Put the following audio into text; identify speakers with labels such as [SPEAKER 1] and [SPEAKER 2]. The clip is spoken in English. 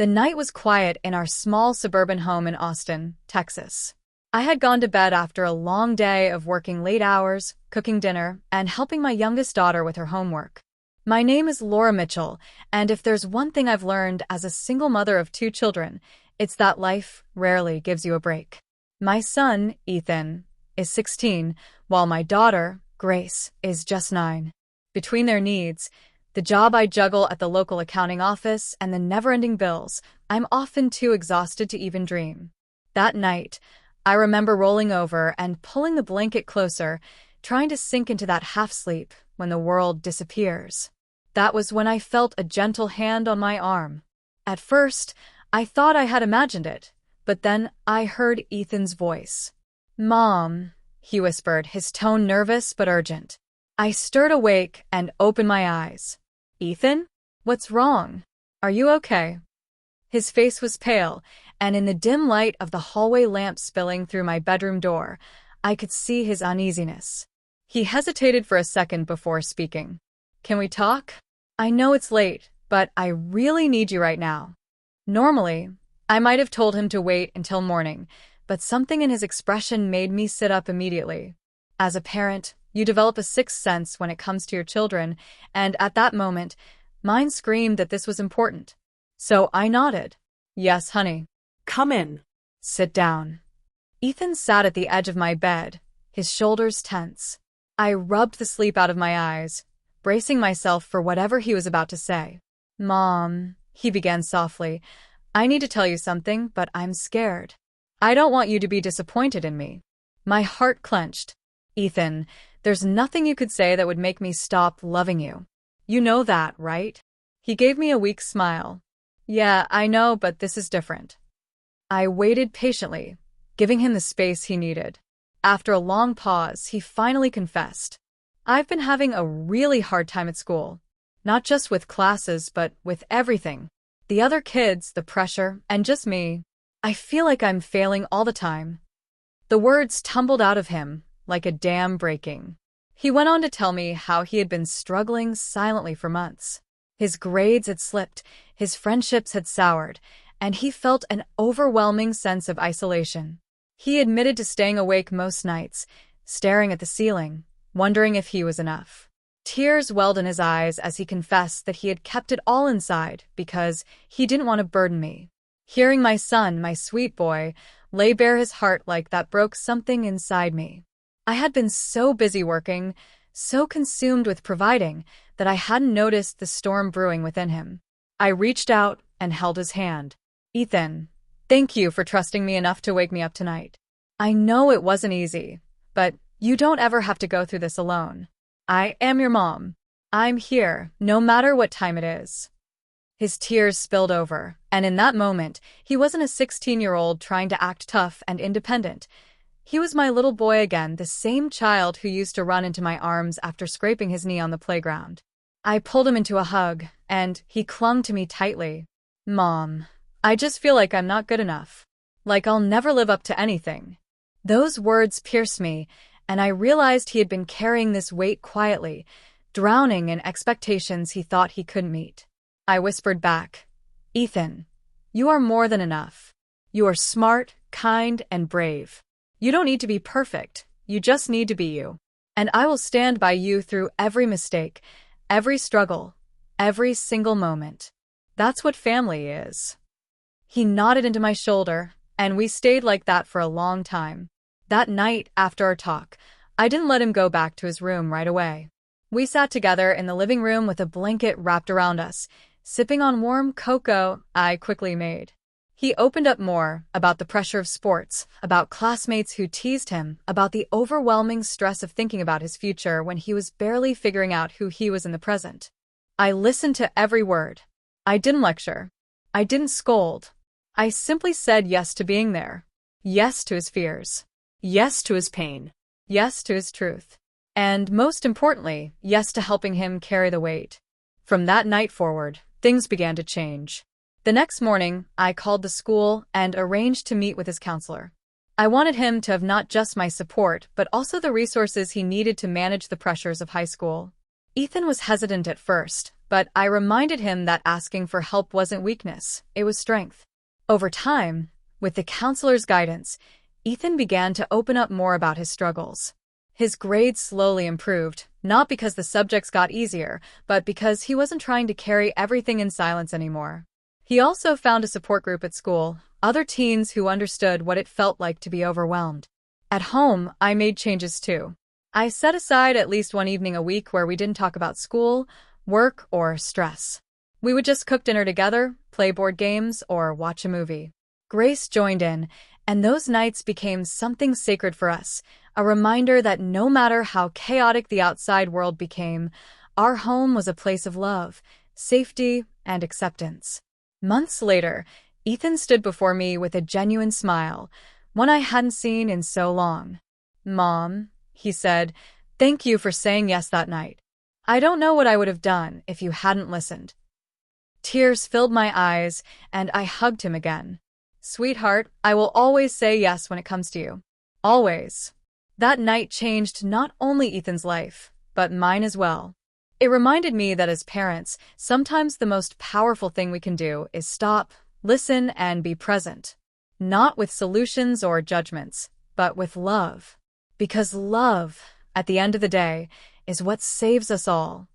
[SPEAKER 1] The night was quiet in our small suburban home in Austin, Texas. I had gone to bed after a long day of working late hours, cooking dinner, and helping my youngest daughter with her homework. My name is Laura Mitchell, and if there's one thing I've learned as a single mother of 2 children, it's that life rarely gives you a break. My son, Ethan, is 16, while my daughter, Grace, is just 9. Between their needs, the job I juggle at the local accounting office, and the never-ending bills, I'm often too exhausted to even dream. That night, I remember rolling over and pulling the blanket closer, trying to sink into that half-sleep when the world disappears. That was when I felt a gentle hand on my arm. At first, I thought I had imagined it, but then I heard Ethan's voice. "Mom," he whispered, his tone nervous but urgent. I stirred awake and opened my eyes. "Ethan? What's wrong? Are you okay?" His face was pale, and in the dim light of the hallway lamp spilling through my bedroom door, I could see his uneasiness. He hesitated for a second before speaking. "Can we talk? I know it's late, but I really need you right now." Normally, I might have told him to wait until morning, but something in his expression made me sit up immediately. As a parent, you develop a sixth sense when it comes to your children, and at that moment, mine screamed that this was important. So I nodded. "Yes, honey."
[SPEAKER 2] "Come in."
[SPEAKER 1] "Sit down." Ethan sat at the edge of my bed, his shoulders tense. I rubbed the sleep out of my eyes, bracing myself for whatever he was about to say. "Mom," he began softly, "I need to tell you something, but I'm scared. I don't want you to be disappointed in me." My heart clenched. "Ethan, there's nothing you could say that would make me stop loving you. You know that, right?" He gave me a weak smile. "Yeah, I know, but this is different." I waited patiently, giving him the space he needed. After a long pause, he finally confessed. "I've been having a really hard time at school. Not just with classes, but with everything. The other kids, the pressure, and just me. I feel like I'm failing all the time." The words tumbled out of him, like a dam breaking. He went on to tell me how he had been struggling silently for months. His grades had slipped, his friendships had soured, and he felt an overwhelming sense of isolation. He admitted to staying awake most nights, staring at the ceiling, wondering if he was enough. Tears welled in his eyes as he confessed that he had kept it all inside because he didn't want to burden me. Hearing my son, my sweet boy, lay bare his heart like that broke something inside me. I had been so busy working, so consumed with providing, that I hadn't noticed the storm brewing within him. I reached out and held his hand. "Ethan, thank you for trusting me enough to wake me up tonight. I know it wasn't easy, but you don't ever have to go through this alone. I am your mom. I'm here, no matter what time it is." His tears spilled over, and in that moment, he wasn't a 16-year-old trying to act tough and independent. He was my little boy again, the same child who used to run into my arms after scraping his knee on the playground. I pulled him into a hug, and he clung to me tightly. "Mom, I just feel like I'm not good enough. Like I'll never live up to anything." Those words pierced me, and I realized he had been carrying this weight quietly, drowning in expectations he thought he couldn't meet. I whispered back, "Ethan, you are more than enough. You are smart, kind, and brave. You don't need to be perfect, you just need to be you. And I will stand by you through every mistake, every struggle, every single moment. That's what family is." He nodded into my shoulder, and we stayed like that for a long time. That night, after our talk, I didn't let him go back to his room right away. We sat together in the living room with a blanket wrapped around us, sipping on warm cocoa I quickly made. He opened up more about the pressure of sports, about classmates who teased him, about the overwhelming stress of thinking about his future when he was barely figuring out who he was in the present. I listened to every word. I didn't lecture. I didn't scold. I simply said yes to being there. Yes to his fears.
[SPEAKER 2] Yes to his pain.
[SPEAKER 1] Yes to his truth. And most importantly, yes to helping him carry the weight. From that night forward, things began to change. The next morning, I called the school and arranged to meet with his counselor. I wanted him to have not just my support, but also the resources he needed to manage the pressures of high school. Ethan was hesitant at first, but I reminded him that asking for help wasn't weakness, it was strength. Over time, with the counselor's guidance, Ethan began to open up more about his struggles. His grades slowly improved, not because the subjects got easier, but because he wasn't trying to carry everything in silence anymore. He also found a support group at school, other teens who understood what it felt like to be overwhelmed. At home, I made changes too. I set aside at least one evening a week where we didn't talk about school, work, or stress. We would just cook dinner together, play board games, or watch a movie. Grace joined in, and those nights became something sacred for us, a reminder that no matter how chaotic the outside world became, our home was a place of love, safety, and acceptance. Months later, Ethan stood before me with a genuine smile, one I hadn't seen in so long. "Mom," he said, "thank you for saying yes that night. I don't know what I would have done if you hadn't listened." Tears filled my eyes, and I hugged him again. "Sweetheart, I will always say yes when it comes to you. Always." That night changed not only Ethan's life, but mine as well. It reminded me that as parents, sometimes the most powerful thing we can do is stop, listen, and be present. Not with solutions or judgments, but with love. Because love, at the end of the day, is what saves us all.